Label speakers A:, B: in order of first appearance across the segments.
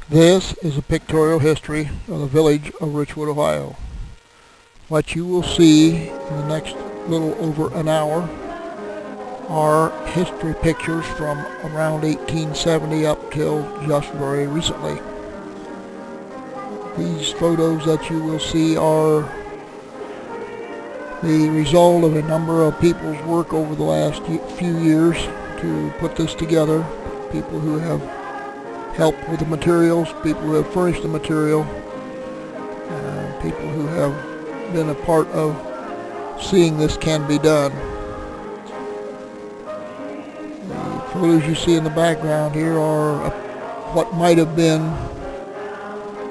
A: This is a pictorial history of the village of Richwood, Ohio. What you will see in the next little over an hour are history pictures from around 1870 up till just very recently. These photos that you will see are the result of a number of people's work over the last few years to put this together. People who have helped with the materials, people who have furnished the material, people who have been a part of seeing this can be done. The photos you see in the background here are what might have been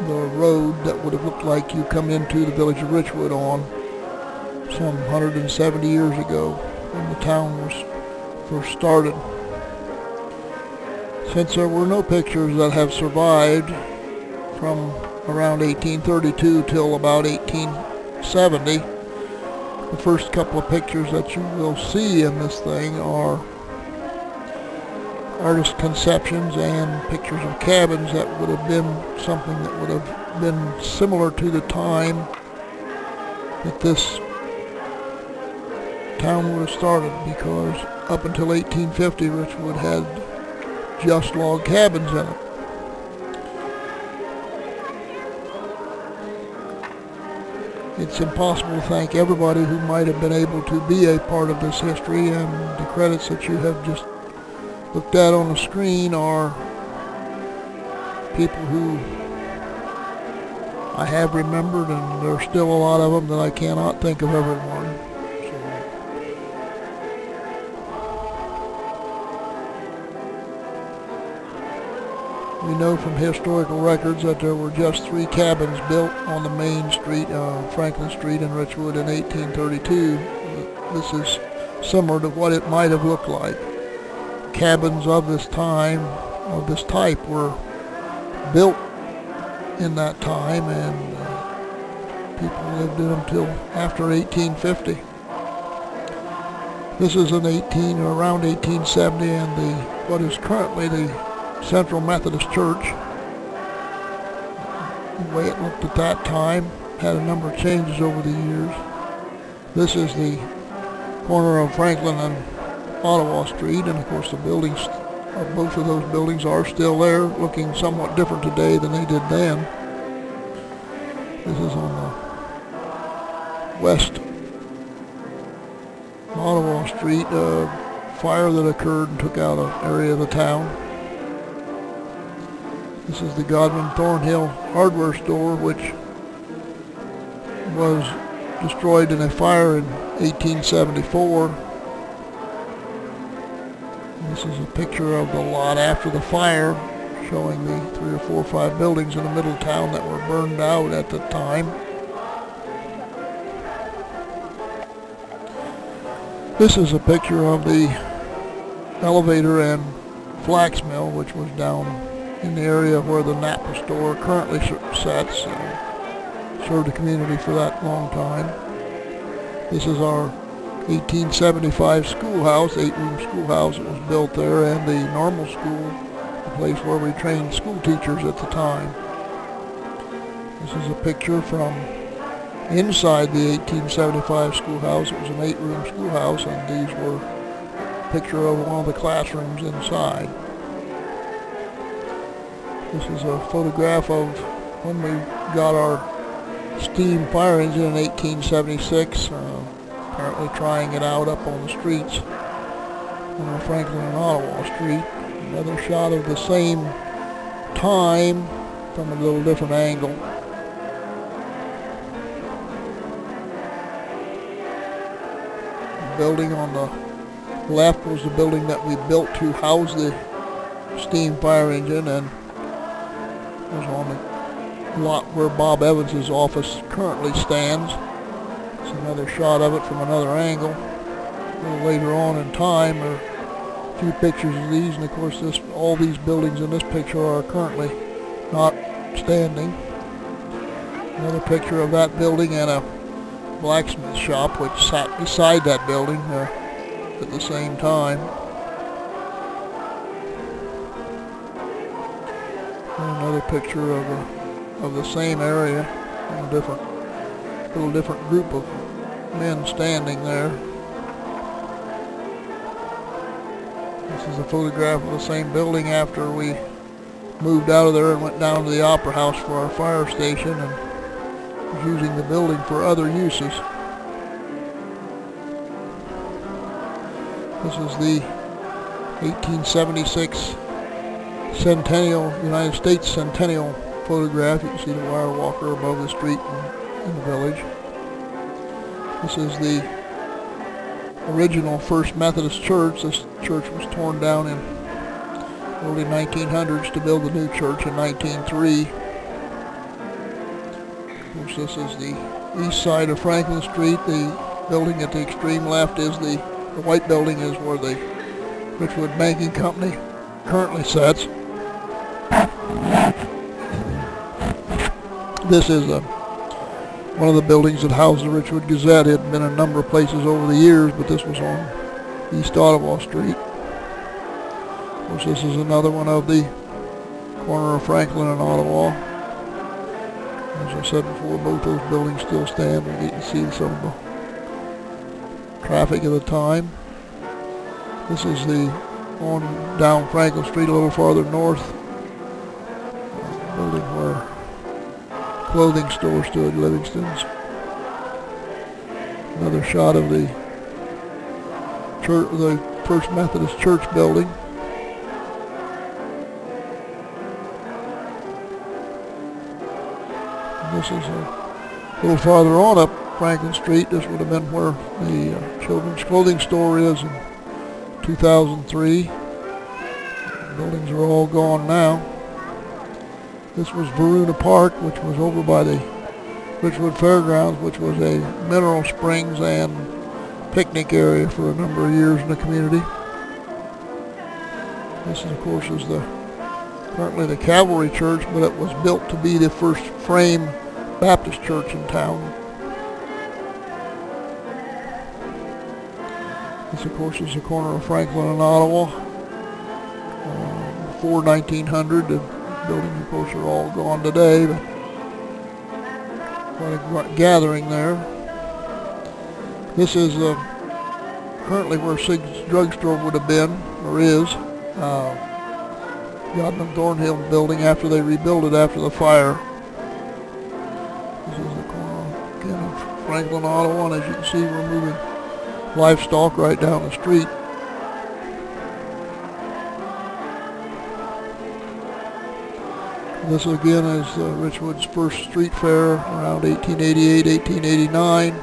A: the road that would have looked like you come into the village of Richwood on some 170 years ago when the town was first started. Since there were no pictures that have survived from around 1832 till about 1870, the first couple of pictures that you will see in this thing are artist conceptions and pictures of cabins that would have been something that would have been similar to the time that this town would have started, because up until 1850 Richwood had just log cabins in it. It's impossible to thank everybody who might have been able to be a part of this history, and the credits that you have just looked at on the screen are people who I have remembered, and there are still a lot of them that I cannot think of everyone. We know from historical records that there were just 3 cabins built on the main street, Franklin Street in Richwood in 1832. This is similar to what it might have looked like. Cabins of this time, of this type, were built in that time, and people lived in them till after 1850. This is around 1870, and what is currently the Central Methodist Church, the way it looked at that time, had a number of changes over the years. This is the corner of Franklin and Ottawa Street, and of course the buildings, both of those buildings are still there, looking somewhat different today than they did then. This is on the west Ottawa Street, a fire that occurred and took out an area of the town. This is the Godwin Thornhill hardware store, which was destroyed in a fire in 1874. This is a picture of the lot after the fire, showing the 3 or 4 or 5 buildings in the middle of town that were burned out at the time. This is a picture of the elevator and flax mill, which was down in the area where the Napa store currently sits. Served the community for that long time. This is our 1875 schoolhouse, 8-room schoolhouse that was built there, and the normal school, the place where we trained school teachers at the time. This is a picture from inside the 1875 schoolhouse. It was an 8-room schoolhouse, and these were a picture of one of the classrooms inside. This is a photograph of when we got our steam fire engine in 1876, apparently trying it out up on the streets on Franklin and Ottawa Street. Another shot of the same time from a little different angle. The building on the left was the building that we built to house the steam fire engine, and was on the lot where Bob Evans's office currently stands. It's another shot of it from another angle. A little later on in time, there are a few pictures of these, and of course all these buildings in this picture are currently not standing. Another picture of that building and a blacksmith shop which sat beside that building at the same time. Another picture of the same area, a little different group of men standing there. This is a photograph of the same building after we moved out of there and went down to the Opera House for our fire station and was using the building for other uses. This is the 1876 Centennial, United States Centennial photograph. You can see the wire walker above the street in the village. This is the original First Methodist Church. This church was torn down in early 1900s to build the new church in 1903. Of course, this is the east side of Franklin Street. The building at the extreme left is the white building is where the Richwood Banking Company currently sits. This is one of the buildings that housed the Richwood Gazette. It had been a number of places over the years, but this was on East Ottawa Street. Of course, this is another one of the corner of Franklin and Ottawa. As I said before, both those buildings still stand. You can see some of the traffic of the time. This is the on down Franklin Street a little farther north, building where clothing store stood, Livingston's. Another shot of the church, the First Methodist Church building. And this is a little farther on up Franklin Street. This would have been where the children's clothing store is in 2003. The buildings are all gone now. This was Varuna Park, which was over by the Richwood Fairgrounds, which was a mineral springs and picnic area for a number of years in the community. This, of course, is currently the Cavalry Church, but it was built to be the first frame Baptist church in town. This, of course, is the corner of Franklin and Ottawa. Before 1900, the buildings, of course, are all gone today, but quite a gathering there. This is currently where Sig's drugstore would have been, or is. Godman Thornhill building after they rebuilt it after the fire. This is the corner again of Franklin, Ottawa, and as you can see, we're moving livestock right down the street. This again is Richwood's first street fair around 1888, 1889.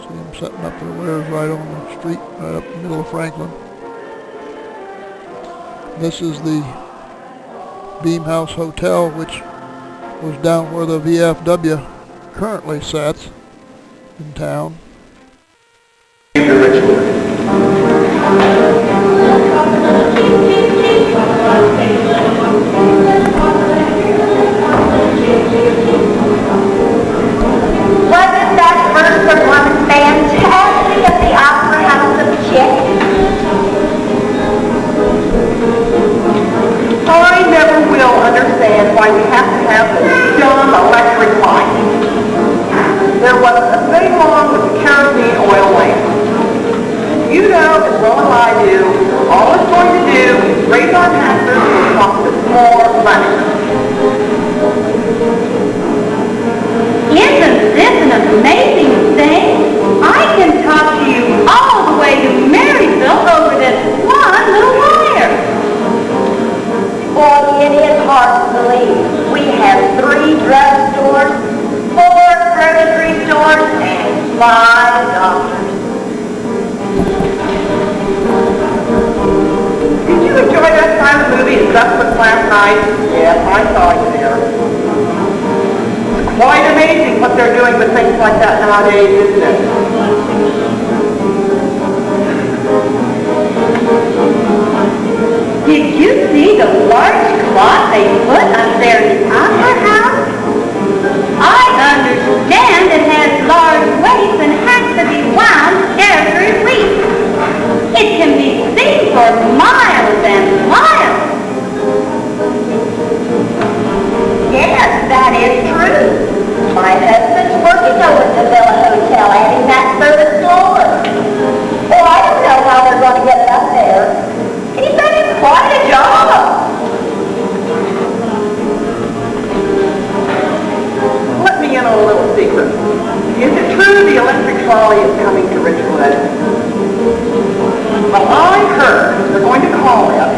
A: See them setting up their wares right on the street, right up in the middle of Franklin. This is the Beam House Hotel, which was down where the VFW currently sits in town.
B: Wasn't that first performance fantastic at the Opera House of Chick?
C: I never will understand why we have to have those dumb electric lights. There wasn't a thing wrong with the kerosene oil lamp. You know as well as I do, all it's going to do is raise our taxes and cost us more money.
B: Isn't this an amazing thing? I can talk to you all the way to Marysville over this one little wire. Boy, it is hard to believe. We have 3 drugstores, 4 grocery stores, and 5 doctors.
C: Did you enjoy that silent movie at Westwood last night? Yes, I saw you there. It's quite amazing what they're doing with things like that nowadays, isn't it?
B: Did you see the large clock they put up there in the Opera House? I understand it has large weights and has to be wound every week. It can be seen for miles and miles. is true. My husband's working over at the Villa Hotel, adding that third floor. Oh, I don't know how they're going to get it up there. He's done quite a job.
C: Let me in on a little secret. Is it true the electric trolley is coming to Richwood? Well, I heard they're going to call it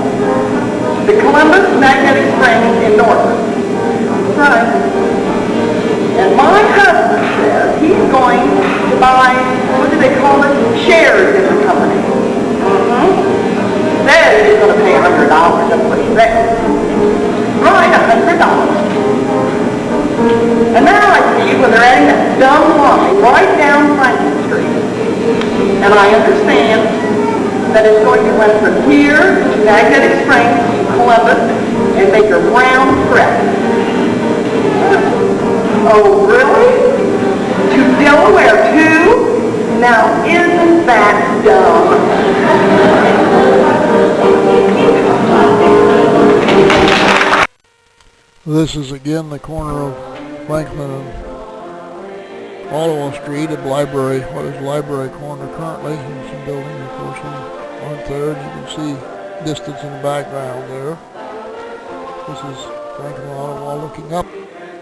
C: the Columbus Magnetic Springs in Norfolk. Right. And my husband says he's going to buy, what do they call it, shares in the company. Says he's going to pay $100, that's what he said. Right, $100. And now I see where they're adding that dumb line right down Franklin Street. And I understand that it's going to run from here to Magnetic Springs to Columbus and make a round trip. Oh, really? To Delaware, too? Now, isn't that dumb?
A: This is again the corner of Franklin and Ottawa Street, a library, what is Library Corner currently, and some buildings, of course, aren't there, and you can see distance in the background there. This is Franklin, Ottawa, looking up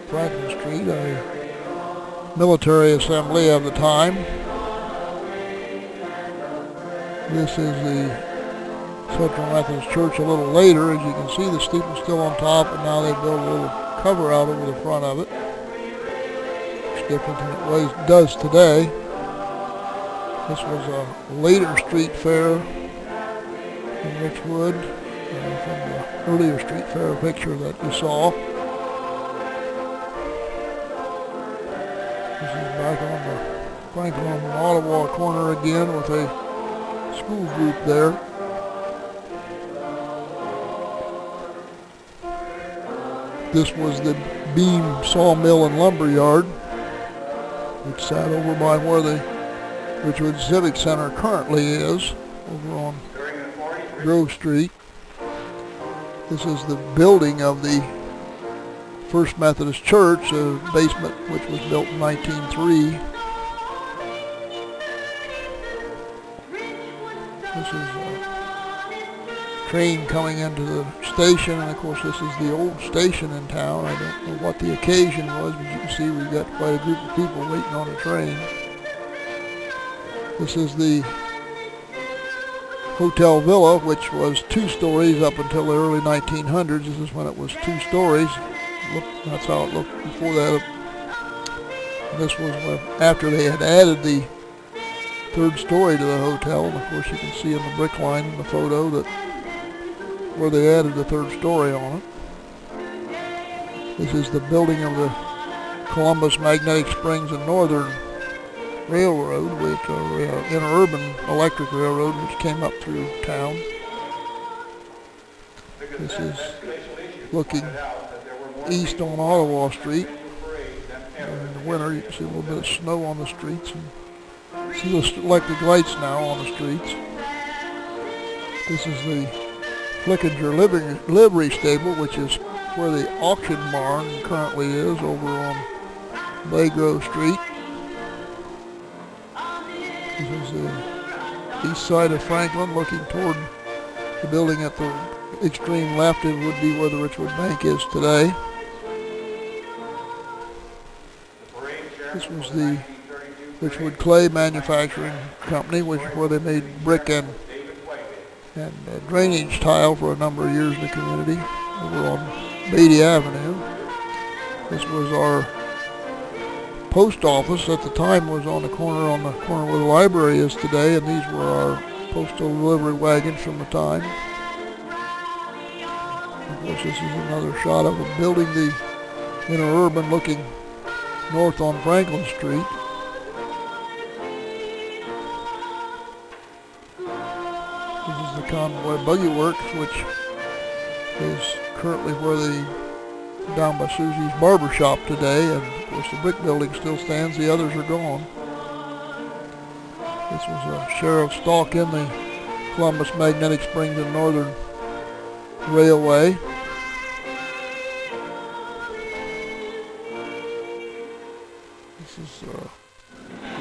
A: Franklin Street, a military assembly of the time. This is the Central Methodist Church a little later. As you can see, the steeple's still on top, and now they built a little cover out over the front of it. It's different than it does today. This was a later street fair in Richwood, from the earlier street fair picture that you saw. This is back on the Franklin and Ottawa corner again with a school group there. This was the Beam Sawmill and Lumber Yard, which sat over by where the Richwood Civic Center currently is, over on Grove Street. This is the building of the First Methodist Church, a basement which was built in 1903. This is a train coming into the station, and of course this is the old station in town. I don't know what the occasion was, but you can see we've got quite a group of people waiting on a train. This is the Hotel Villa, which was 2 stories up until the early 1900s. This is when it was 2 stories. That's how it looked before that. This was after they had added the 3rd story to the hotel, and of course you can see in the brick line in the photo that where they added the 3rd story on it. This is the building of the Columbus Magnetic Springs and Northern Railroad, which interurban electric railroad, which came up through town. This is looking east on Ottawa Street. In the winter you can see a little bit of snow on the streets, and see the electric lights now on the streets. This is the Flickinger livery stable, which is where the auction barn currently is, over on Baygrove Street. This is the east side of Franklin, looking toward the building at the extreme left. It would be where the Richwood Bank is today. This was the Richwood Clay Manufacturing Company, which is where they made brick and drainage tile for a number of years in the community, over on Beatty Avenue. This was our post office. At the time was on the corner where the library is today, and these were our postal delivery wagons from the time. Of course, this is another shot of a building, the interurban, looking north on Franklin Street. This is the Convoy Buggy Works, which is currently down by Susie's Barber Shop today, and of course the brick building still stands, the others are gone. This was a sheriff's stalk in the Columbus Magnetic Springs and Northern Railway. This is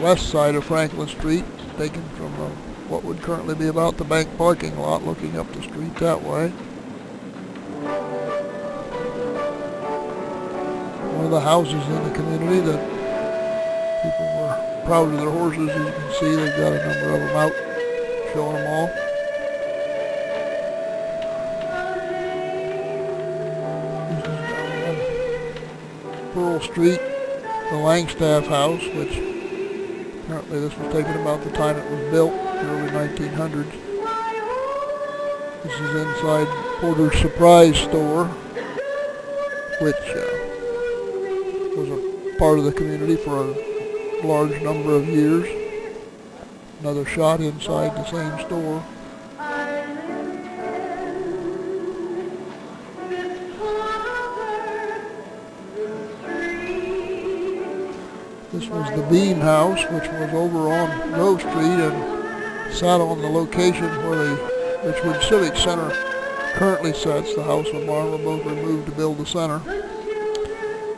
A: west side of Franklin Street, taken from what would currently be about the bank parking lot, looking up the street that way. One of the houses in the community that people were proud of their horses. As you can see, they've got a number of them out, showing them all. This is down on Pearl Street, the Langstaff House, which apparently this was taken about the time it was built, the early 1900s. This is inside Porter's Surprise Store, which was a part of the community for a large number of years. Another shot inside the same store. This was the Beam House, which was over on Grove Street and sat on the location where the Richwood Civic Center currently sits. The house and barn were both removed to build the center.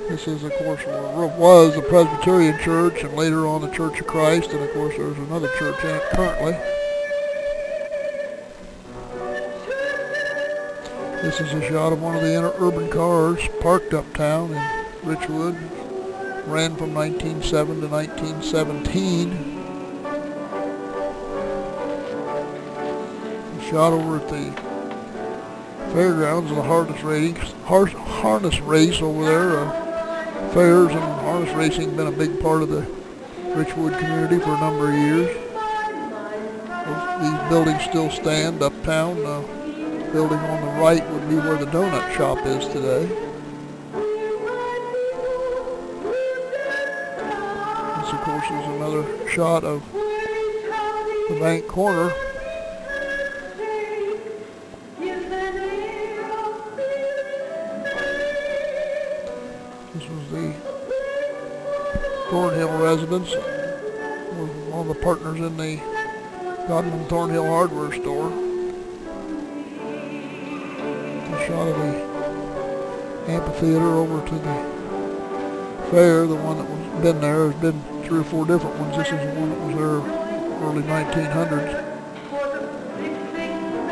A: This is, of course, was the Presbyterian Church and later on the Church of Christ, and of course there's another church in it currently. This is a shot of one of the interurban cars parked uptown in Richwood. Ran from 1907 to 1917. A shot over at the fairgrounds of the harness race over there. Fairs and harness racing have been a big part of the Richwood community for a number of years. These buildings still stand uptown. The building on the right would be where the donut shop is today. This, of course, is another shot of the bank corner. This was the Thornhill residence. One of the partners in the Godman Thornhill hardware store. A shot of the amphitheater over to the fair. The one that was been there. There's been 3 or 4 different ones. This is the one that was there early 1900s.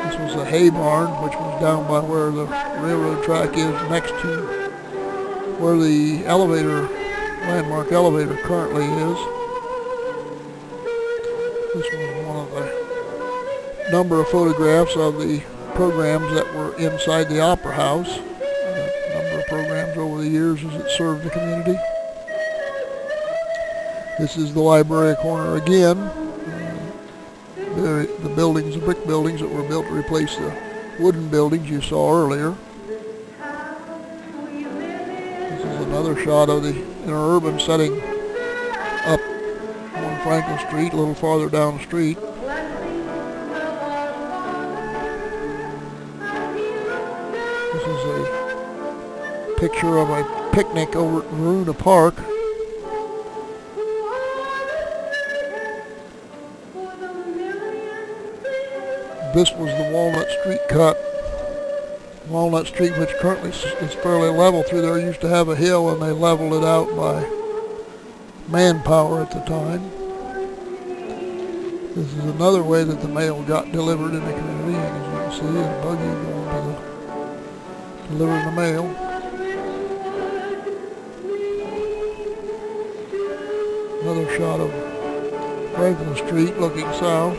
A: This was the hay barn, which was down by where the railroad track is, next to where the landmark elevator currently is. This was one of the number of photographs of the programs that were inside the Opera House. A number of programs over the years as it served the community. This is the library corner again. The buildings, the brick buildings that were built to replace the wooden buildings you saw earlier. This is another shot of the interurban setting up on Franklin Street, a little farther down the street. This is a picture of a picnic over at Maruna Park. This was the Walnut Street cut. Walnut Street, which currently is fairly level through there, used to have a hill, and they leveled it out by manpower at the time. This is another way that the mail got delivered in the community, and as you can see, a buggy going to delivering the mail. Another shot of Franklin Street looking south.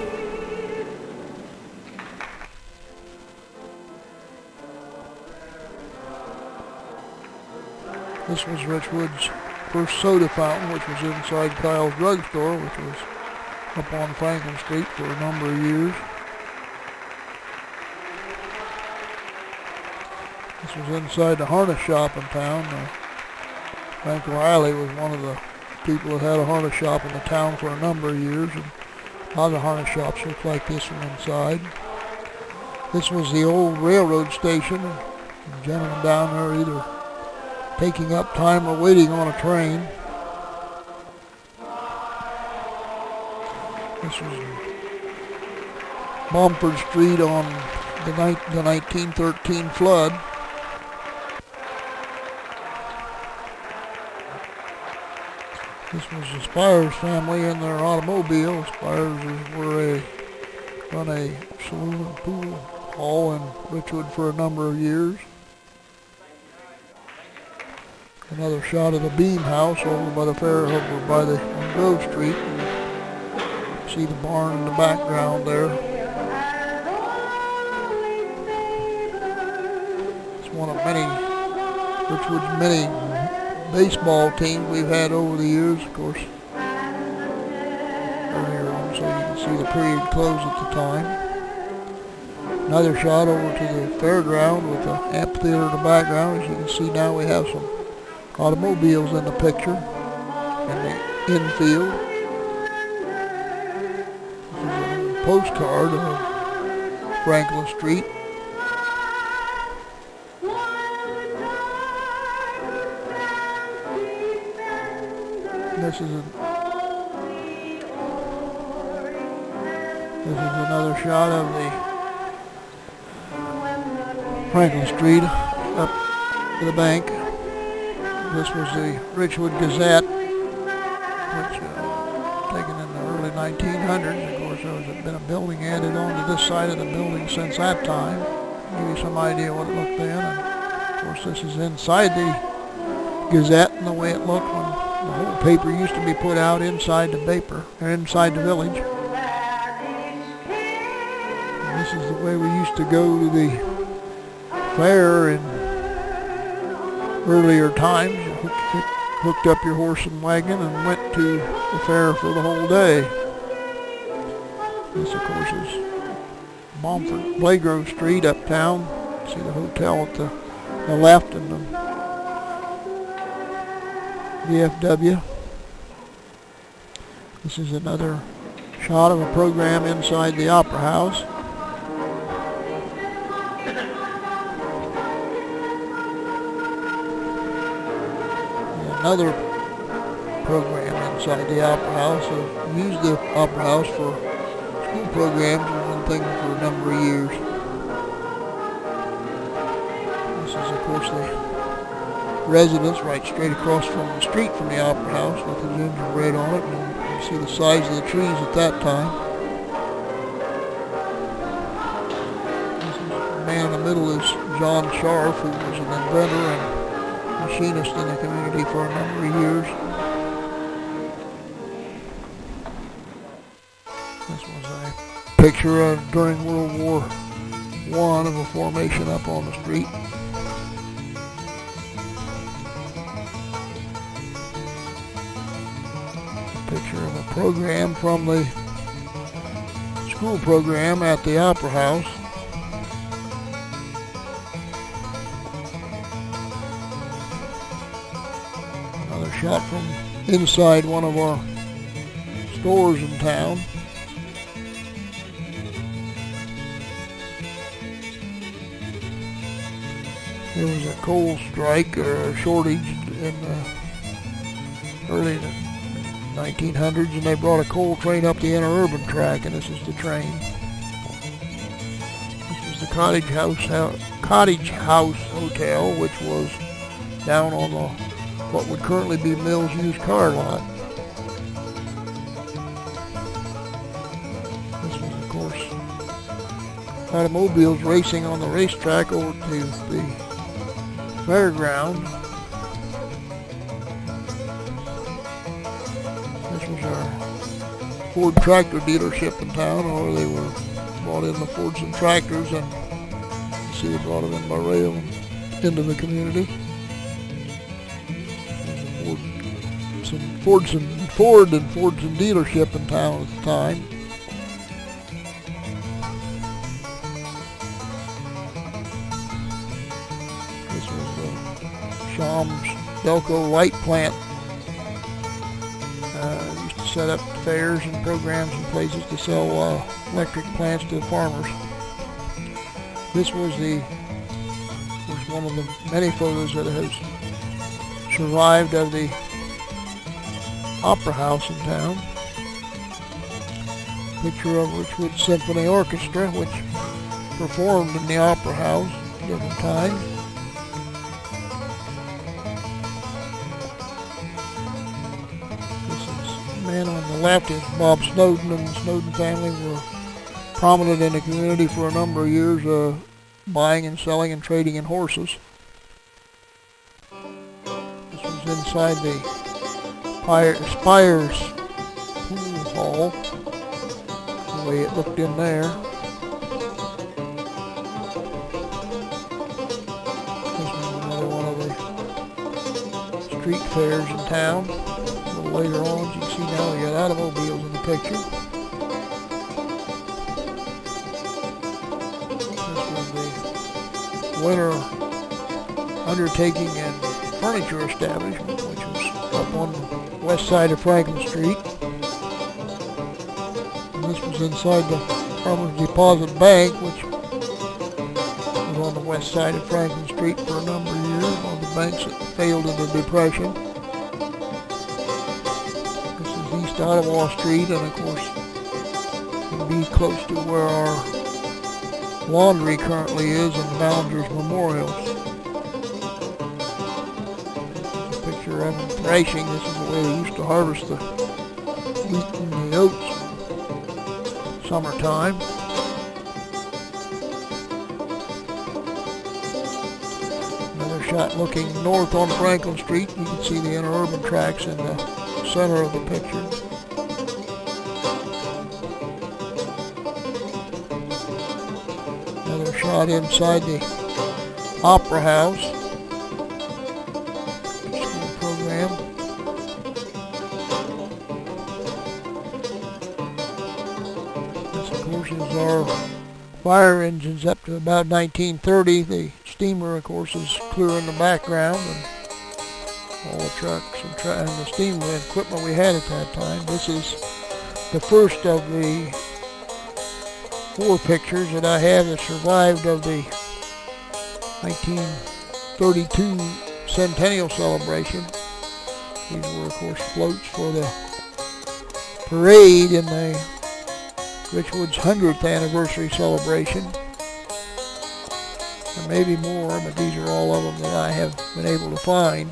A: This was Richwood's first soda fountain, which was inside Kyle's drugstore, which was up on Franklin Street for a number of years. This was inside the harness shop in town. Frank Riley was one of the people that had a harness shop in the town for a number of years, and a lot of the harness shops look like this from inside. This was the old railroad station. The gentleman down there either taking up time or waiting on a train. This was Bomford Street on the 1913 flood. This was the Spires family in their automobile. Spires run a saloon and pool hall in Richwood for a number of years. Another shot of the Beam House over by the fair, over by the on Grove Street. And see the barn in the background there. It's one of Richwood's many baseball teams we've had over the years, of course. Earlier on, so you can see the period close at the time. Another shot over to the fairground with the amphitheater in the background. As you can see now, we have some automobiles in the picture in the infield. This is a postcard of Franklin Street. This is another shot of the Franklin Street up to the bank. This was the Richwood Gazette, which taken in the early 1900s. Of course, there has been a building added on to this side of the building since that time. Give you some idea what it looked then. And of course, this is inside the Gazette and the way it looked when the whole paper used to be put out inside the paper, or inside the village. And this is the way we used to go to the fair in earlier times. You hooked up your horse and wagon and went to the fair for the whole day. This, of course, is Bomford, Blagrove Street uptown. See the hotel at the left and the VFW. This is another shot of a program inside the Opera House. Another program inside the Opera House. So we used the Opera House for school programs and things for a number of years. This is, of course, the residence right straight across from the street from the Opera House with the gingerbread on it. And you see the size of the trees at that time. The man in the middle is John Scharf, who was an inventor and machinist in the community for a number of years. This was a picture of during World War I of a formation up on the street. A picture of a program from the school program at the Opera House. Shot from inside one of our stores in town. There was a coal strike or a shortage in the early 1900s, and they brought a coal train up the interurban track, and this is the train. This is the Cottage House Hotel, which was down on the what would currently be Mills used car lot. This was, of course, automobiles racing on the racetrack over to the fairground. This was our Ford tractor dealership in town, where they were brought in the Fords and tractors, and you see they brought them in by rail into the community. Ford and Fordson dealership in town at the time. This was the Shams Delco light plant. Used to set up fairs and programs and places to sell electric plants to farmers. This was one of the many photos that has survived of the Opera House in town. Picture of Richwood Symphony Orchestra, which performed in the Opera House at different times. man on the left is Bob Snowden, and the Snowden family were prominent in the community for a number of years, buying and selling and trading in horses. This was inside the Spires pool hall, the way it looked in there. This is another one of the street fairs in town. A little later on, as you can see now, we got automobiles in the picture. Winter Undertaking and Furniture Establishment, which was up on the west side of Franklin Street. And this was inside the Farmers Deposit Bank, which was on the west side of Franklin Street for a number of years, one of the banks that failed in the Depression. This is East Ottawa Street, and of course it'll be close to where our laundry currently is in Ballinger's Memorials. This is a picture of them thrashing. This is the way they used to harvest the wheat and the oats in summertime. Another shot looking north on Franklin Street. You can see the interurban tracks in the center of the picture. Shot inside the Opera House school program. This, of course, is our fire engines up to about 1930. The steamer, of course, is clear in the background, and all the trucks and the steam equipment we had at that time. This is the first of the 4 pictures that I have that survived of the 1932 centennial celebration. These were, of course, floats for the parade in the Richwood's 100th anniversary celebration. There may be more, but these are all of them that I have been able to find.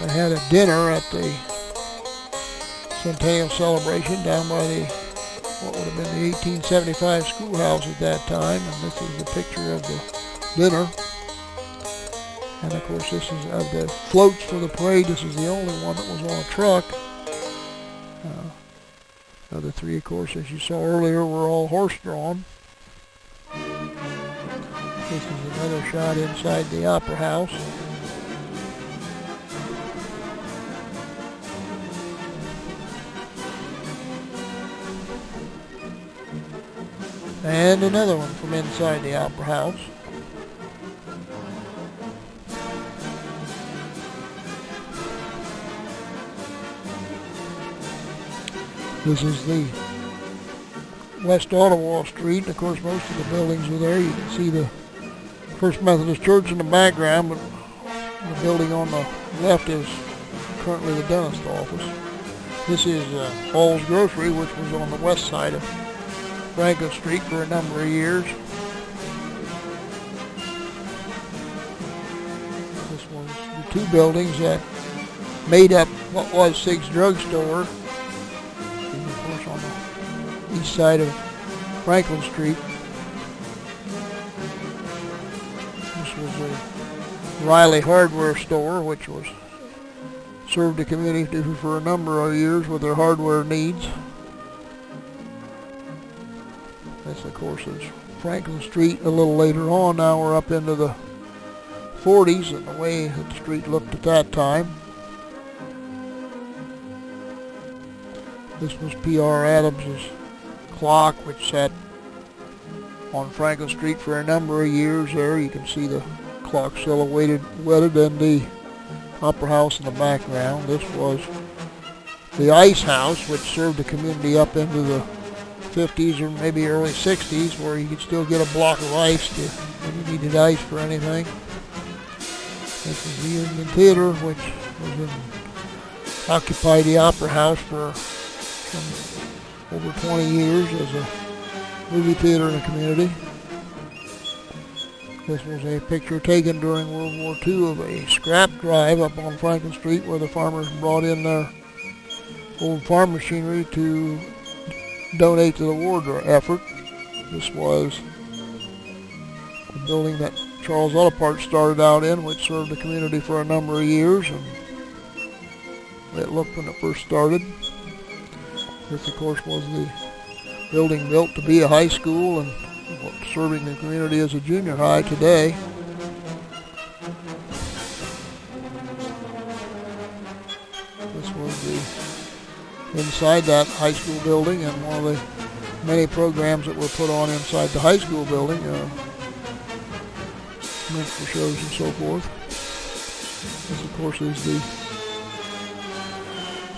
A: I had a dinner at the centennial celebration down by the, what would have been the 1875 schoolhouse at that time, and this is the picture of the dinner. And of course this is of the floats for the parade. This is the only one that was on a truck. The other 3, of course, as you saw earlier, were all horse-drawn. This is another shot inside the Opera House. And another one from inside the Opera House. This is the West Ottawa Street. Of course, most of the buildings are there. You can see the First Methodist Church in the background, but the building on the left is currently the dentist office. This is Hall's Grocery, which was on the west side of Franklin Street for a number of years. This was the 2 buildings that made up what was Sig's Drugstore, and of course on the east side of Franklin Street. This was a Riley Hardware store, which was served the community for a number of years with their hardware needs. This, of course, is Franklin Street a little later on. Now we're up into the 40s and the way that the street looked at that time. This was P.R. Adams's clock, which sat on Franklin Street for a number of years there. You can see the clock silhouetted in the Opera House in the background. This was the Ice House, which served the community up into the 50s or maybe early 60s, where you could still get a block of ice when you needed ice for anything. This is the Union Theater, which occupied the Opera House for over 20 years as a movie theater in the community. This was a picture taken during World War II of a scrap drive up on Franklin Street where the farmers brought in their old farm machinery to donate to the war effort. This was the building that Charles Auto Parts started out in, which served the community for a number of years, and it looked when it first started. This, of course, was the building built to be a high school and serving the community as a junior high today. This was the inside that high school building, and one of the many programs that were put on inside the high school building, minstrel shows and so forth. This, of course, is the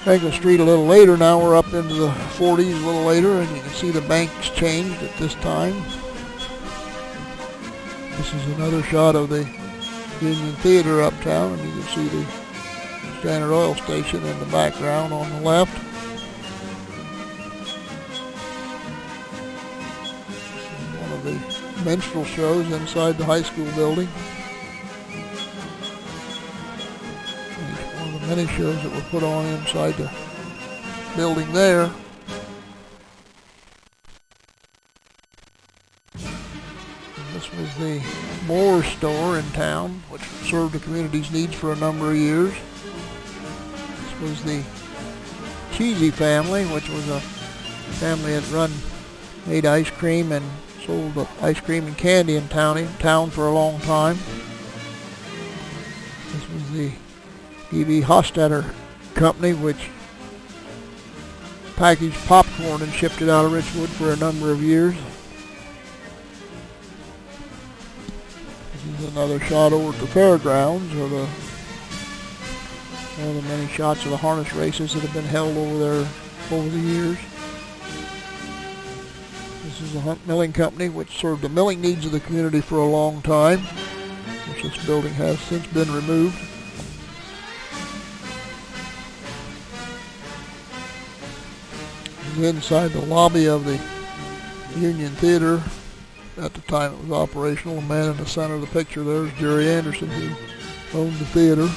A: Franklin Street a little later. Now we're up into the 40s a little later, and you can see the bank's changed at this time. This is another shot of the Union Theater uptown, and you can see the Standard Oil Station in the background on the left. This is one of the minstrel shows inside the high school building. One of the many shows that were put on inside the building there. This was the Moore store in town, which served the community's needs for a number of years. This was the Cheesy family, which was a family that made ice cream and sold ice cream and candy in town for a long time. This was the E.B. Hostetter Company, which packaged popcorn and shipped it out of Richwood for a number of years. This is another shot over at the fairgrounds of one of the many shots of the harness races that have been held over there over the years. This is the Hunt Milling Company, which served the milling needs of the community for a long time, which this building has since been removed. This is inside the lobby of the Union Theater. At the time it was operational. The man in the center of the picture there is Jerry Anderson, who owned the theater.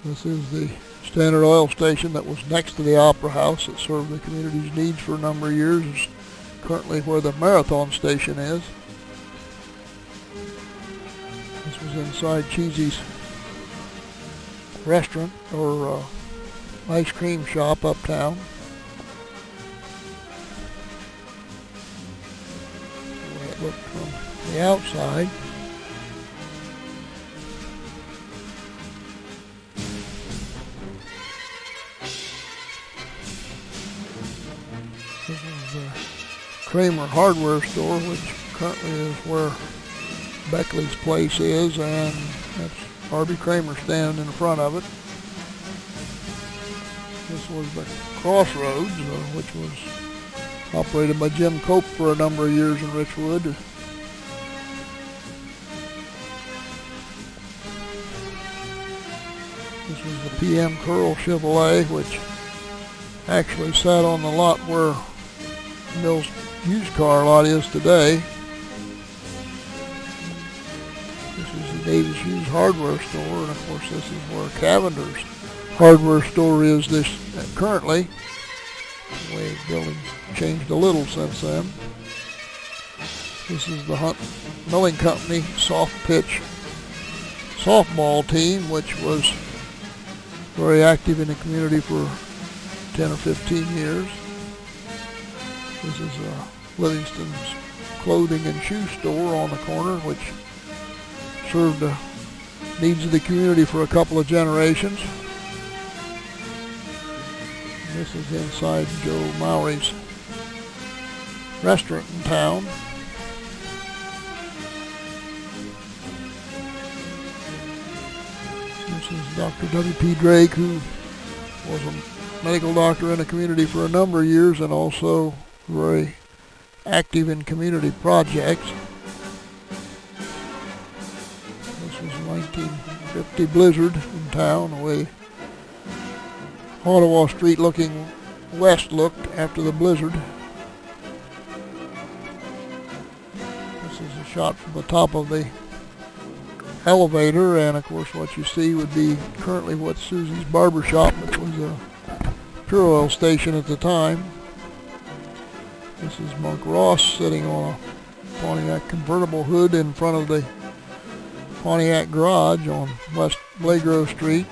A: This is the Standard Oil Station that was next to the Opera House that served the community's needs for a number of years. It's currently where the Marathon Station is. This was inside Cheesy's restaurant or ice cream shop uptown. Look from the outside. This is the Kramer hardware store, which currently is where Beckley's place is, and that's Harvey Kramer standing in front of it. This was the Crossroads, which was operated by Jim Cope for a number of years in Richwood. This was the PM Curl Chevrolet, which actually sat on the lot where Mill's used car lot is today. This is the Davis Used Hardware store, and of course this is where Cavender's hardware store is currently. The way the building's changed a little since then. This is the Hunt Milling Company soft pitch softball team, which was very active in the community for 10 or 15 years. This is Livingston's clothing and shoe store on the corner, which served the needs of the community for a couple of generations. This is inside Joe Mowry's restaurant in town. This is Dr. W.P. Drake, who was a medical doctor in the community for a number of years and also very active in community projects. This was a 1950 blizzard in town, the way Ottawa Street looking west looked after the blizzard. shot from the top of the elevator, and of course what you see would be currently what's Susie's Barber Shop, which was a Pictorial station at the time. This is Monk Ross sitting on a Pontiac convertible hood in front of the Pontiac garage on West Blagrove Street.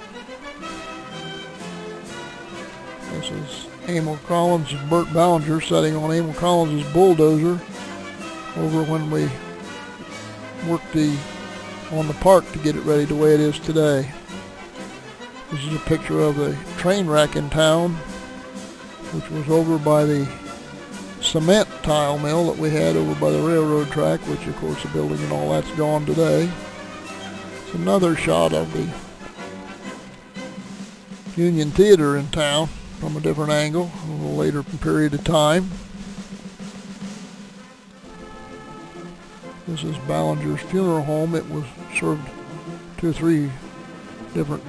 A: This is Emil Collins and Burt Ballinger sitting on Emil Collins' bulldozer over when we worked on the park to get it ready the way it is today. This is a picture of the train wreck in town, which was over by the cement tile mill that we had over by the railroad track, which of course the building and all that's gone today. It's another shot of the Union Theater in town from a different angle, a little later period of time. This is Ballinger's funeral home. It was served 2 or 3 different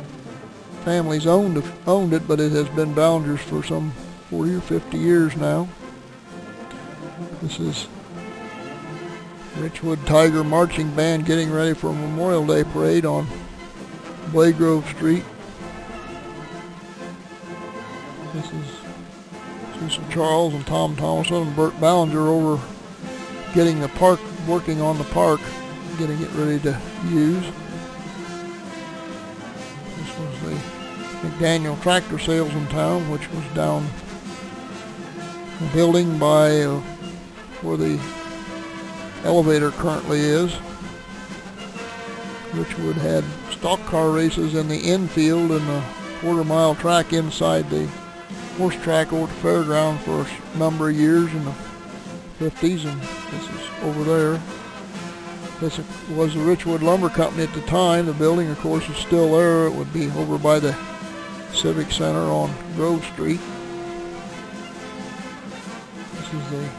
A: families owned it, but it has been Ballinger's for some 40 or 50 years now. This is Richwood Tiger Marching Band getting ready for a Memorial Day parade on Blagrove Street. This is Cecil Charles and Tom Thomason and Burt Ballinger over getting the park, working on the park, getting it ready to use. This was the McDaniel tractor sales in town, which was down the building by where the elevator currently is. Richwood had stock car races in the infield and a quarter-mile track inside the horse track over the fairground for a number of years in the 50s, and this is over there. This was the Richwood Lumber Company at the time. The building, of course, is still there. It would be over by the Civic Center on Grove Street. This is the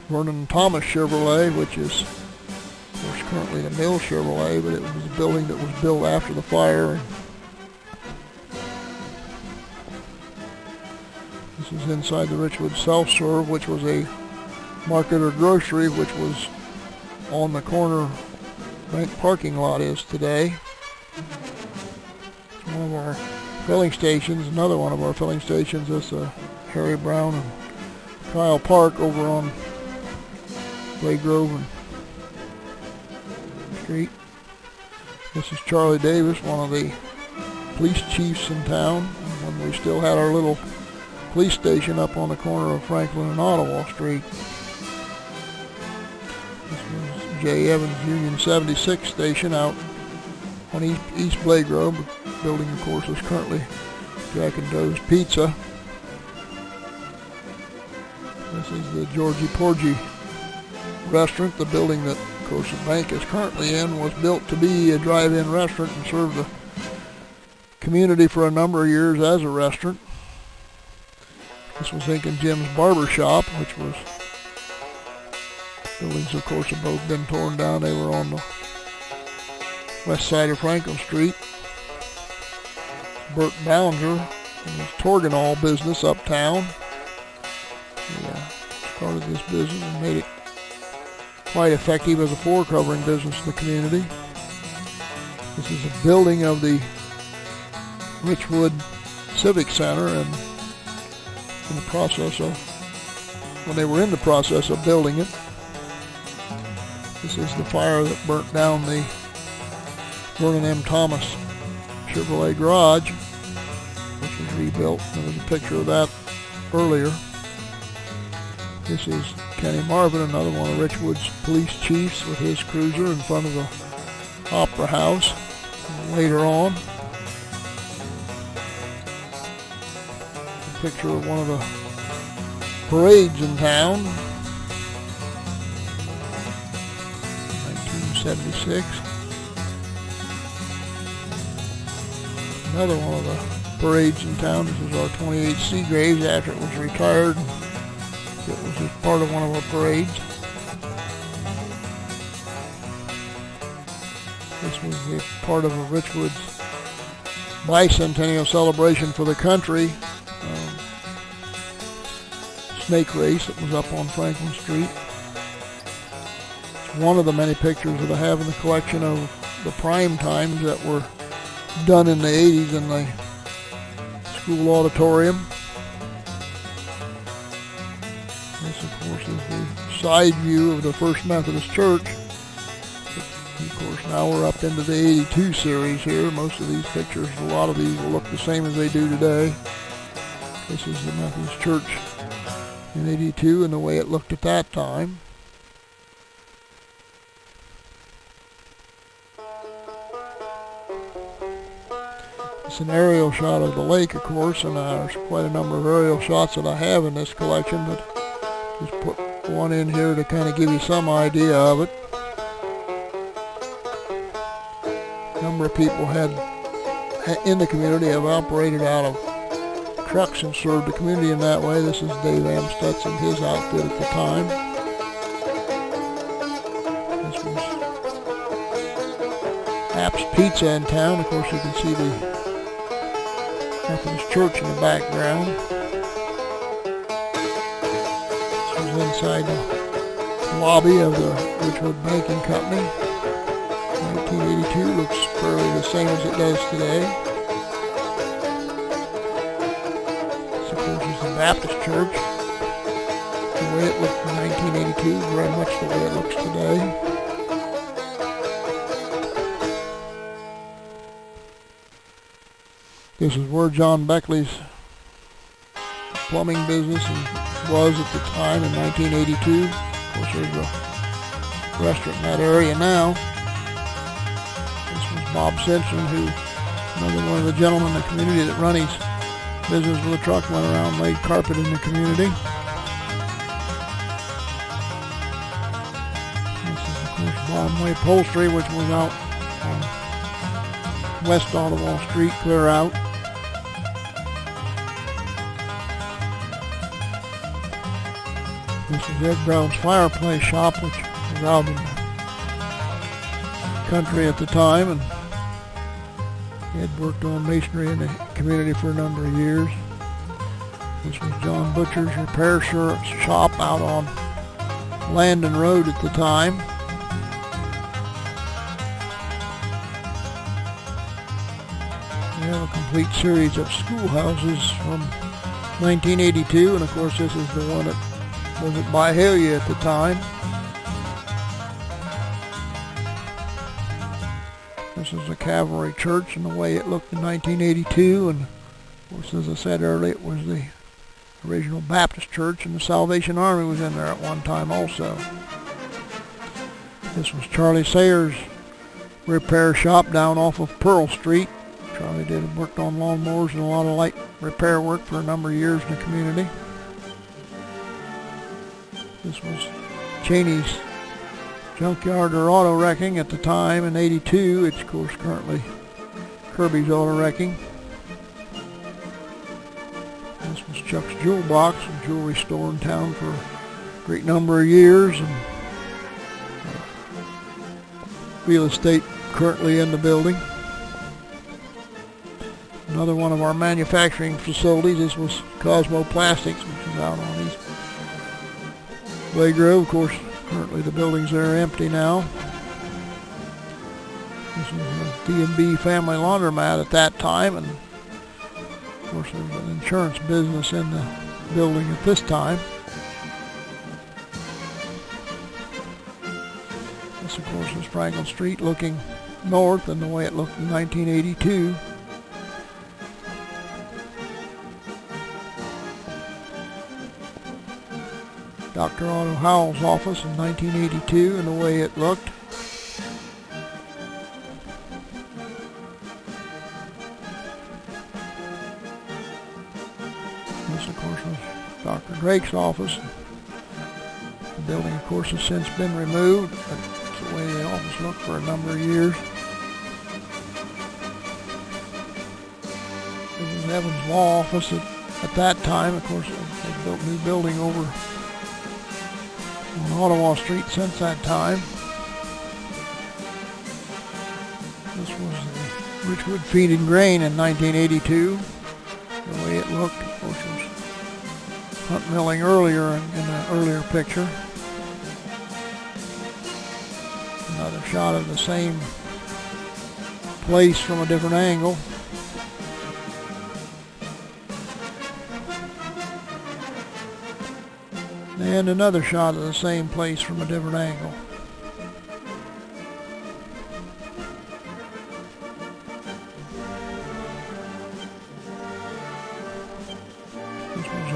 A: Vernon Thomas Chevrolet, which is, of course, currently the Mill Chevrolet, but it was a building that was built after the fire. This is inside the Richwood Self-Serve, which was a market or grocery, which was on the corner bank parking lot is today. It's one of our filling stations. Another one of our filling stations is Harry Brown and Kyle Park over on Blagrove and Street. This is Charlie Davis, one of the police chiefs in town, when we still had our little police station up on the corner of Franklin and Ottawa Street. This was J. Evans Union 76 station out on East Blagrove. The building, of course, is currently Jack and Doe's Pizza. This is the Georgie Porgy restaurant. The building that, of course, the bank is currently in was built to be a drive-in restaurant and served the community for a number of years as a restaurant. This was Ink and Jim's Barber Shop, which was, buildings, of course, have both been torn down. They were on the west side of Franklin Street. Burt Ballinger and his Torganol business uptown. He started this business and made it quite effective as a floor covering business in the community. This is a building of the Richwood Civic Center, and in the process of, when they were in the process of building it. This is the fire that burnt down the Vernon M. Thomas Chevrolet garage, which was rebuilt. There was a picture of that earlier. This is Kenny Marvin, another one of Richwood's police chiefs, with his cruiser in front of the Opera House. And later on, a picture of one of the parades in town, 1976. Another one of the parades in town. This is our 28 Seagraves after it was retired. It was just part of one of our parades. This was the part of a Richwood's bicentennial celebration for the country. Snake race that was up on Franklin Street. It's one of the many pictures that I have in the collection of the prime times that were done in the 80s in the school auditorium. This, of course, is the side view of the First Methodist Church. Of course, now we're up into the 82 series here. Most of these pictures, a lot of these will look the same as they do today. This is the Methodist Church in 82 and the way it looked at that time. It's an aerial shot of the lake, of course, and there's quite a number of aerial shots that I have in this collection, but just put one in here to kind of give you some idea of it. A number of people in the community have operated out of trucks and served the community in that way. This is Dave Amstutz and his outfit at the time. This was Apt's Pizza in town. Of course, you can see the Methodist Church in the background. This was inside the lobby of the Richwood Banking Company. 1982 looks fairly the same as it does today. This, of course, is the Baptist Church. The way it looked in 1982 is very much the way it looks today. This is where John Beckley's plumbing business was at the time in 1982. Of course, there's a restaurant in that area now. This was Bob Simpson, who, another one of the gentlemen in the community that run his business with a truck, went around and laid carpet in the community. This is, of course, Bottomway Upholstery, which was out on West Audubon Street, clear out. This is Ed Brown's fireplace shop, which was out in the country at the time, and Ed worked on masonry in the community for a number of years. This was John Butcher's repair shop out on Landon Road at the time. We have a complete series of schoolhouses from 1982, and of course this is the one that was at Byhalia at the time. This is the Cavalry Church and the way it looked in 1982, and of course, as I said earlier, it was the original Baptist Church, and the Salvation Army was in there at one time also. This was Charlie Sayers' repair shop down off of Pearl Street. Charlie worked on lawnmowers and a lot of light repair work for a number of years in the community. This was Cheney's Junkyard or Auto Wrecking at the time in 82. It's, of course, currently Kirby's Auto Wrecking. This was Chuck's Jewel Box, a jewelry store in town for a great number of years, and real estate currently in the building. Another one of our manufacturing facilities, this was Cosmo Plastics, which is out on East Grove. Of course, currently the buildings there are empty now. This was a D&B family laundromat at that time, and of course there was an insurance business in the building at this time. This, of course, is Franklin Street looking north and the way it looked in 1982. Dr. Otto Howell's office in 1982 and the way it looked. This, of course, was Dr. Drake's office. The building, of course, has since been removed. That's the way the office looked for a number of years. This was Evans' law office at that time. Of course, they built a new building over on Ottawa Street since that time. This was the Richwood Feed and Grain in 1982. The way it looked, of course, was Hunt Milling earlier in the earlier picture. Another shot of the same place from a different angle. And another shot of the same place from a different angle. This was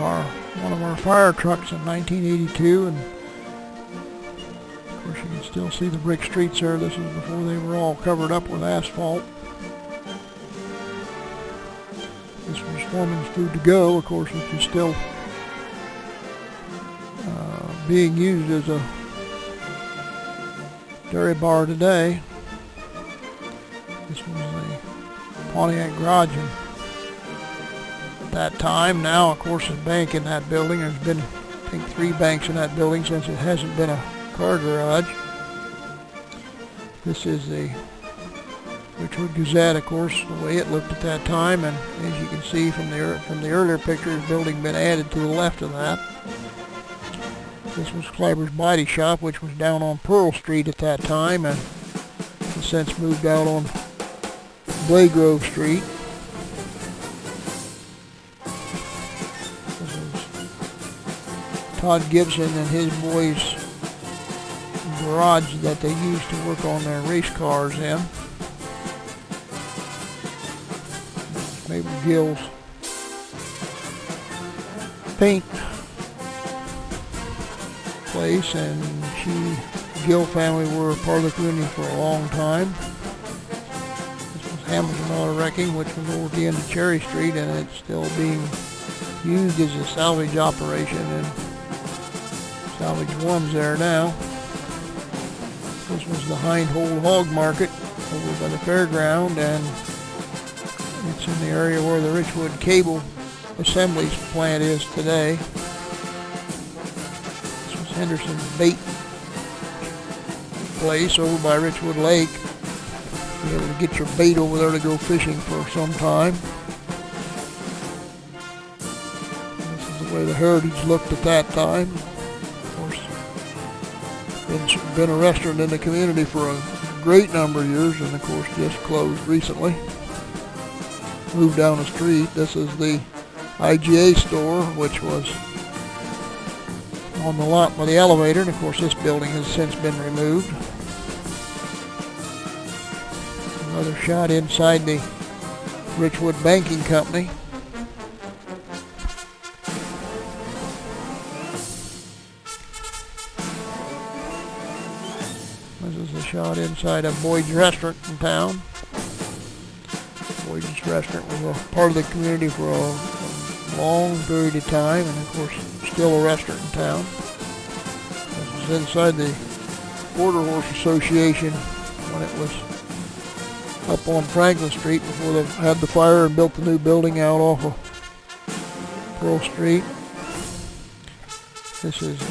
A: one of our fire trucks in 1982, and of course you can still see the brick streets there. This was before they were all covered up with asphalt. This was Foreman's Food to Go, of course, which is still being used as a dairy bar today. This was the Pontiac Garage at that time. Now, of course, there's a bank in that building. There's been, I think, 3 banks in that building since it hasn't been a car garage. This is the Richwood Gazette, of course, the way it looked at that time, and as you can see from the earlier picture, the building been added to the left of that. This was Kleiber's Body Shop, which was down on Pearl Street at that time, and has since moved out on Blaygrove Street. This is Todd Gibson and his boys' garage that they used to work on their race cars in. Mabel Gill's paint place, and Gill family were a part of the community for a long time. This was Hamilton Auto Wrecking, which was over at the end of Cherry Street, and it's still being used as a salvage operation, and salvage one's there now. This was the Hindhold Hog Market over by the fairground, and it's in the area where the Richwood Cable Assemblies plant is today. Henderson's bait place over by Richwood Lake. Be able to get your bait over there to go fishing for some time. This is the way the Heritage looked at that time. Of course, it's been a restaurant in the community for a great number of years, and of course just closed recently. Moved down the street. This is the IGA store, which was on the lot by the elevator, and of course this building has since been removed. Another shot inside the Richwood Banking Company. This is a shot inside of Boyd's Restaurant in town. Boyd's Restaurant was a part of the community for a long period of time, and of course still a restaurant in town. This is inside the Quarter Horse Association when it was up on Franklin Street before they had the fire and built the new building out off of Pearl Street. This is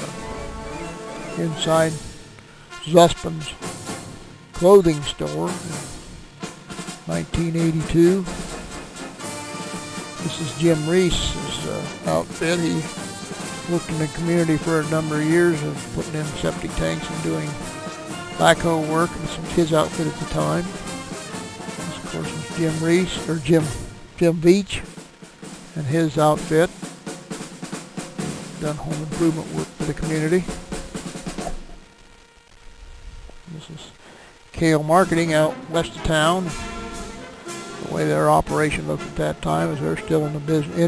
A: inside Zuspin's clothing store in 1982. This is Jim Reese's outfit. He worked in the community for a number of years of putting in septic tanks and doing backhoe work. This was his outfit at the time. This, of course, is Jim Reese, or Jim Veach, and his outfit. Done home improvement work for the community. This is Kale Marketing out west of town. The way their operation looked at that time is they're still in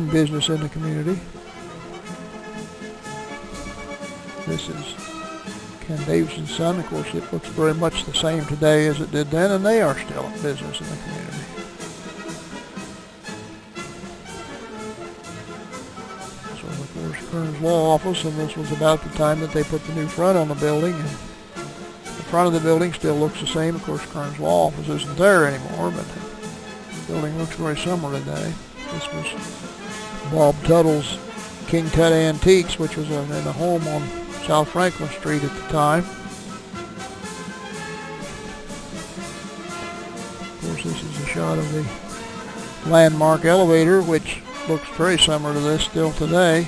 A: business in the community. This is Ken Davison's son. Of course, it looks very much the same today as it did then, and they are still in business in the community. So, of course, Kern's Law Office, and this was about the time that they put the new front on the building. And the front of the building still looks the same. Of course, Kern's Law Office isn't there anymore, but the building looks very similar today. This was Bob Tuttle's King Tut Antiques, which was in a home on South Franklin Street at the time. Of course, this is a shot of the landmark elevator, which looks very similar to this still today.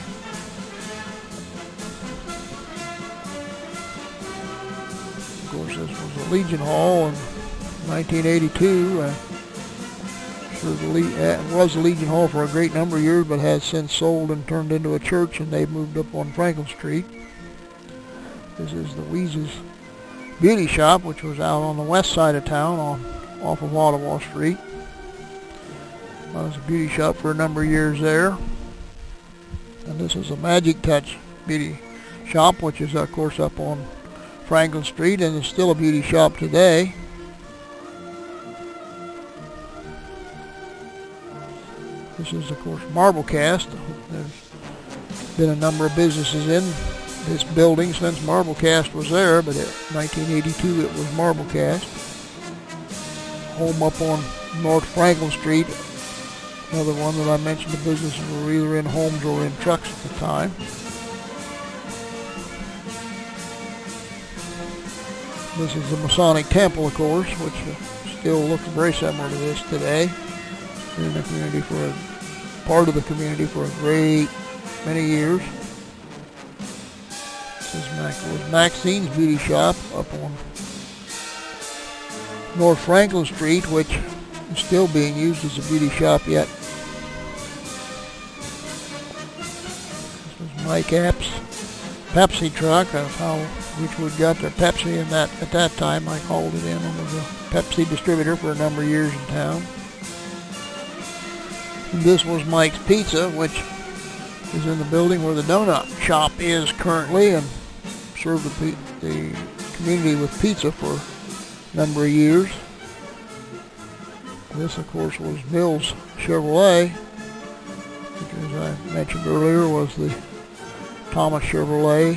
A: Of course, this was a Legion Hall in 1982. It was a Legion Hall for a great number of years, but has since sold and turned into a church, and they've moved up on Franklin Street. This is the Weeze's Beauty Shop, which was out on the west side of town off of Ottawa Street. I was a beauty shop for a number of years there. And this is a Magic Touch Beauty Shop, which is, of course, up on Franklin Street, and is still a beauty shop today. This is, of course, Marblecast. There's been a number of businesses in this building since Marblecast was there, but in 1982 it was Marblecast. Home up on North Franklin Street, another one that I mentioned, the businesses were either in homes or in trucks at the time. This is the Masonic Temple, of course, which still looks very similar to this today. Been in the community part of the community for a great many years. This was Maxine's Beauty Shop up on North Franklin Street, which is still being used as a beauty shop yet. This was Mike Apt's Pepsi truck. That's how Richwood got their Pepsi at that time. I called it in and was a Pepsi distributor for a number of years in town. And this was Mike's Pizza, which is in the building where the donut shop is currently, and served the community with pizza for a number of years. This, of course, was Mills Chevrolet, which, as I mentioned earlier, was the Thomas Chevrolet.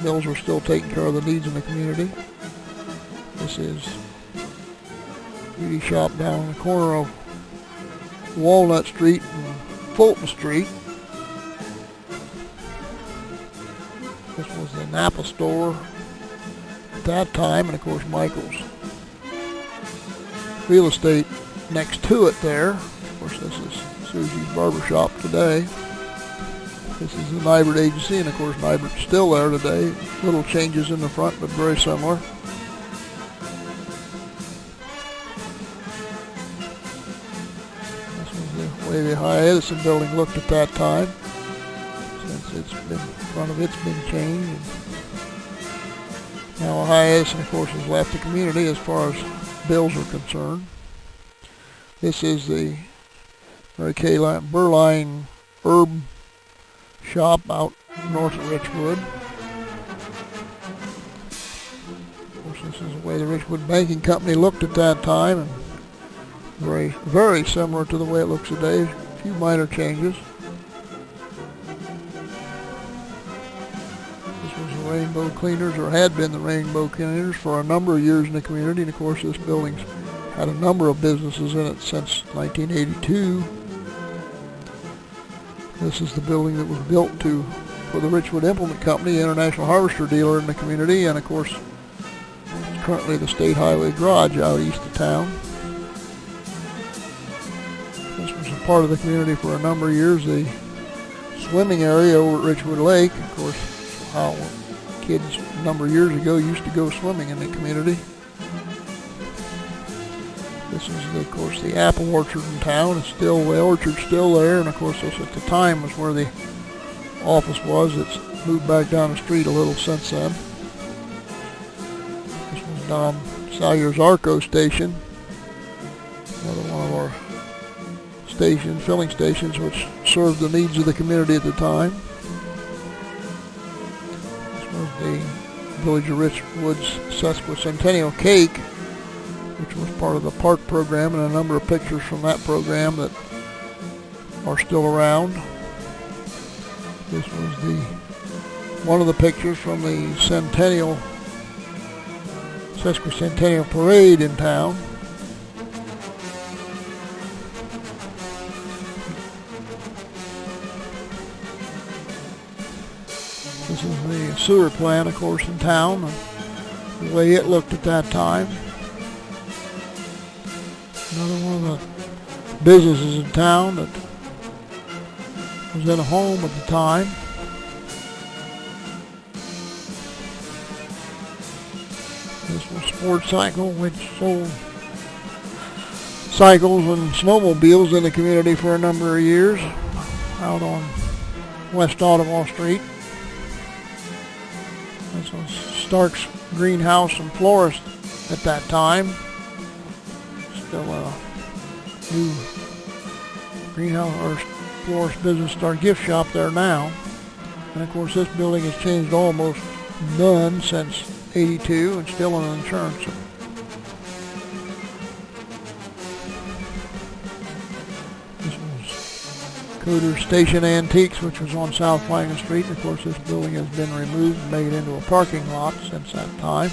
A: Mills were still taking care of the needs in the community. This is a beauty shop down in the corner of Walnut Street and Fulton Street. This was the Napa store at that time, and of course Michael's real estate next to it there. Of course, this is Susie's barber shop today. This is the Nybert Agency, and of course Nybert's still there today. Little changes in the front, but very similar. This was the way the High Edison building looked at that time, since front of it's been changed. And now High Edison, of course, has left the community as far as bills are concerned. This is the Mary Kay Berline Herb Shop out north of Richwood. Of course, this is the way the Richwood Banking Company looked at that time, and very, very similar to the way it looks today. A few minor changes. This was the Rainbow Cleaners, or had been the Rainbow Cleaners, for a number of years in the community, and of course this building's had a number of businesses in it since 1982. This is the building that was built for the Richwood Implement Company, international harvester dealer in the community, and of course it's currently the State Highway Garage out east of town. This was a part of the community for a number of years, the swimming area over at Richwood Lake. Of course, how kids a number of years ago used to go swimming in the community. This is, of course, the apple orchard in town. The orchard's still there, and of course this at the time was where the office was. It's moved back down the street a little since then. This was Don Salyer's Arco station, another one of our filling stations, which served the needs of the community at the time. This was the Village of Richwood's Sesquicentennial Cake, which was part of the park program, and a number of pictures from that program that are still around. This was one of the pictures from the Sesquicentennial Parade in town. This is the sewer plant, of course, in town, and the way it looked at that time. Another one of the businesses in town that was in a home at the time. This was Sports Cycle, which sold cycles and snowmobiles in the community for a number of years out on West Ottawa Street. This was Stark's Greenhouse and Florist at that time. Still a new greenhouse or florist business store gift shop there now. And of course this building has changed almost none since '82 and still an insurance. This was Coder's Station Antiques, which was on South Franklin Street. And of course this building has been removed and made into a parking lot since that time.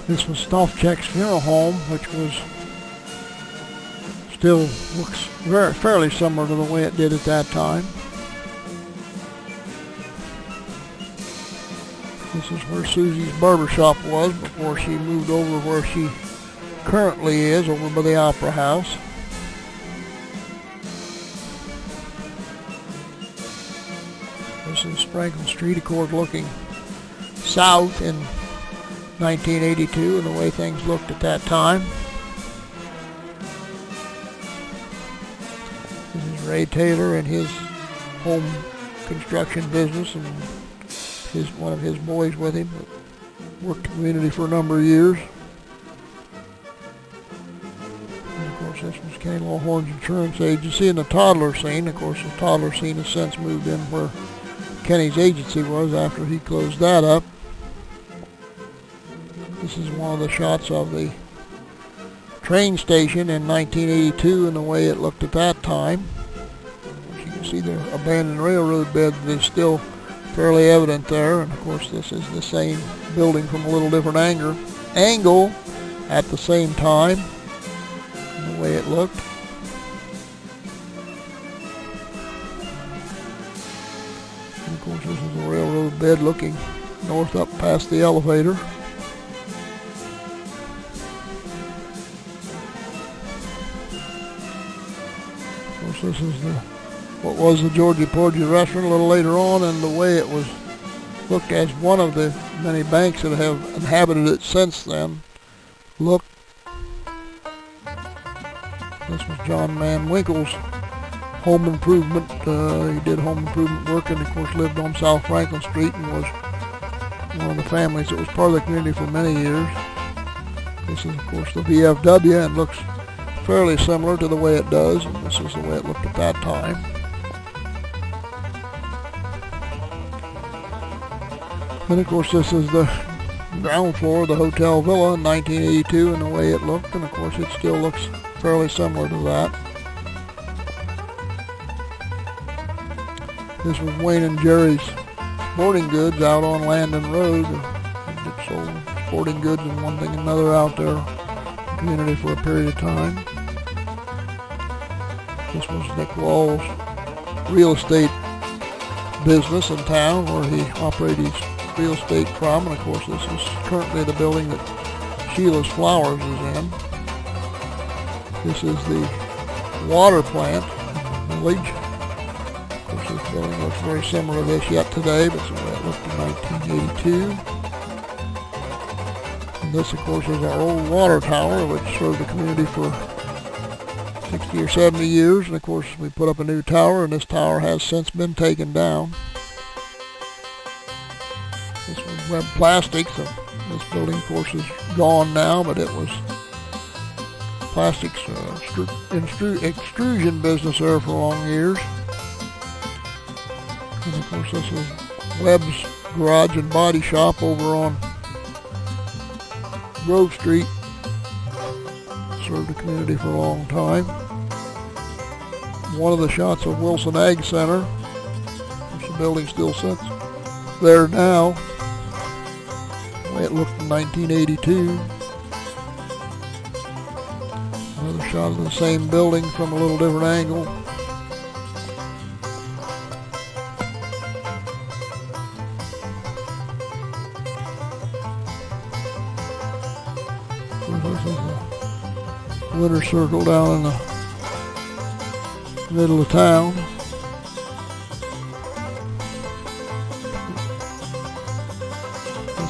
A: This was Stofchek's Funeral Home, which was still looks fairly similar to the way it did at that time. This is where Susie's barbershop was before she moved over where she currently is, over by the Opera House. This is Franklin Street, of course, looking south in 1982 and the way things looked at that time. This is Ray Taylor and his home construction business, and one of his boys with him that worked the community for a number of years. And of course this was Kenny Lawhorn's Insurance Agency and the toddler scene. Of course the toddler scene has since moved in where Kenny's agency was after he closed that up. This is one of the shots of the train station in 1982 and the way it looked at that time. As you can see, the abandoned railroad bed is still fairly evident there. And of course this is the same building from a little different angle at the same time and the way it looked. And of course this is a railroad bed looking north up past the elevator. This is what was the Georgie Porgy restaurant a little later on, and the way it was looked as one of the many banks that have inhabited it since then looked. This was John Manwinkle's home improvement. He did home improvement work and of course lived on South Franklin Street and was one of the families that was part of the community for many years. This is of course the VFW and looks fairly similar to the way it does, and this is the way it looked at that time. And of course this is the ground floor of the Hotel Villa in 1982 and the way it looked, and of course it still looks fairly similar to that. This was Wayne and Jerry's Sporting Goods out on Landon Road. It sold sporting goods and one thing and another out there in the community for a period of time. This was Nick Wall's real estate business in town where he operated his real estate from, and of course this is currently the building that Sheila's Flowers is in. This is the water plant in the village. Of course this building looks very similar to this yet today, but it's the way it looked in 1982. And this of course is our old water tower which served the community for 60 or 70 years, and of course we put up a new tower, and this tower has since been taken down. This was Webb Plastics, and this building of course is gone now, but it was plastics extrusion business there for long years. And of course this is Webb's Garage and Body Shop over on Grove Street. Served the community for a long time. One of the shots of Wilson Ag Center, which the building still sits there now, the way it looked in 1982. Another shot of the same building from a little different angle. This is the Winter Circle down in the middle of town.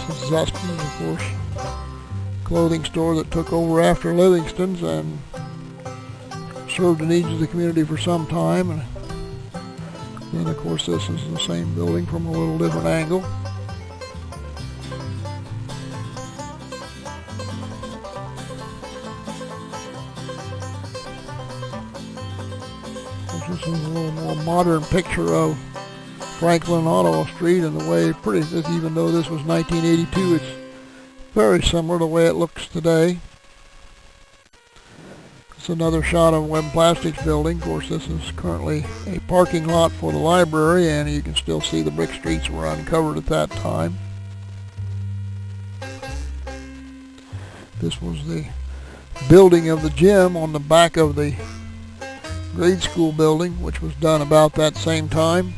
A: This is Zuspin's, of course, clothing store that took over after Livingston's and served the needs of the community for some time. And then, of course, this is the same building from a little different angle. This is a little more modern picture of Franklin Ottawa Street and the way, even though this was 1982, it's very similar to the way it looks today. It's another shot of Web Plastics building. Of course, this is currently a parking lot for the library, and you can still see the brick streets were uncovered at that time. This was the building of the gym on the back of the grade school building, which was done about that same time.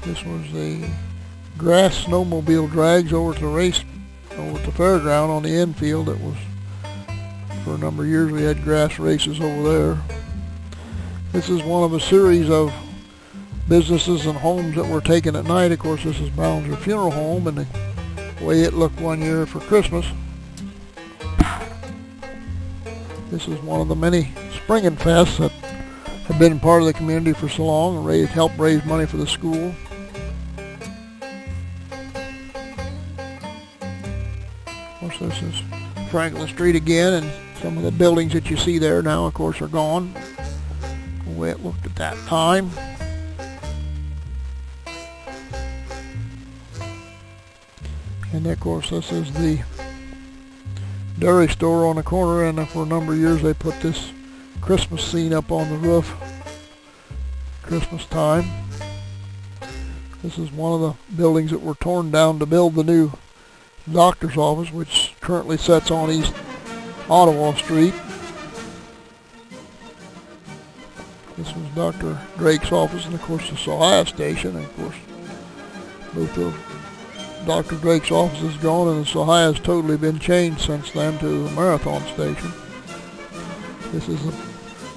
A: This was the grass snowmobile drags over to the fairground on the infield. It was, for a number of years, we had grass races over there. This is one of a series of businesses and homes that were taken at night. Of course, this is Ballinger Funeral Home, and the way it looked one year for Christmas. This is one of the many springing fests that have been part of the community for so long and helped raise money for the school. Of course, this is Franklin Street again, and some of the buildings that you see there now, of course, are gone. The way it looked at that time. And of course, this is the dairy store on the corner, and for a number of years they put this Christmas scene up on the roof Christmas time. This is one of the buildings that were torn down to build the new doctor's office, which currently sits on East Ottawa Street. This was Dr. Drake's office, and of course the Sohia station, and of course both of Dr. Drake's office is gone, and the Sohia has totally been changed since then to the Marathon station. This is the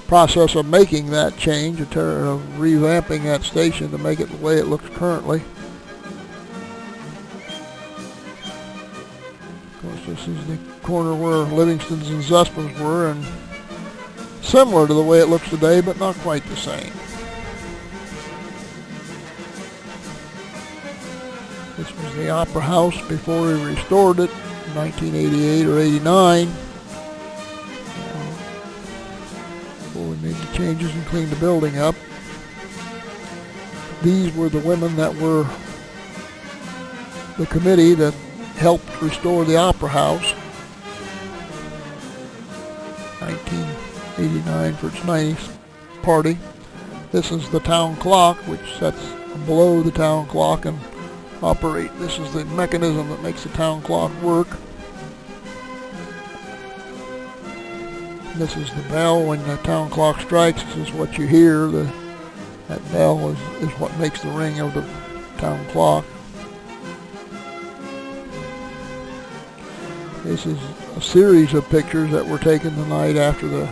A: process of making that change, of revamping that station to make it the way it looks currently. Of course, this is the corner where Livingston's and Zuspin's were, and similar to the way it looks today, but not quite the same. This was the Opera House before we restored it in 1988 or 89. Before we made the changes and cleaned the building up. These were the women that were the committee that helped restore the Opera House. 1989 for its 90th party. This is the town clock, which sits below the town clock and operate. This is the mechanism that makes the town clock work. This is the bell when the town clock strikes. This is what you hear. That bell is what makes the ring of the town clock. This is a series of pictures that were taken the night after the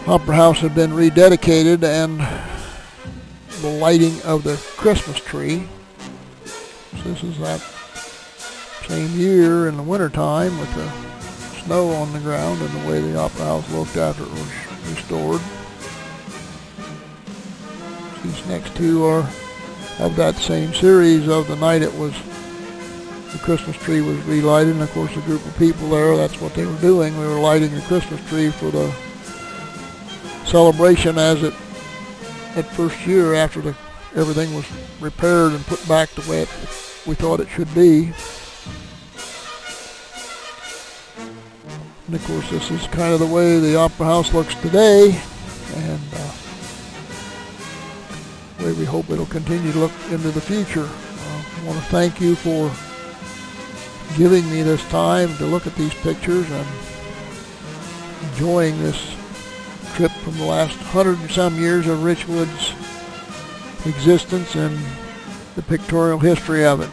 A: Opera House had been rededicated, and the lighting of the Christmas tree. So this is that same year in the wintertime with the snow on the ground and the way the Opera House looked after it was restored. These next two are of that same series of the night the Christmas tree was relighted, and of course a group of people there, that's what they were doing. We were lighting the Christmas tree for the celebration as it that first year after everything was repaired and put back the way we thought it should be. And of course this is kind of the way the Opera House looks today, and the way we hope it'll continue to look into the future. I want to thank you for giving me this time to look at these pictures and enjoying this trip from the last 100 and some years of Richwood's existence and the pictorial history of it.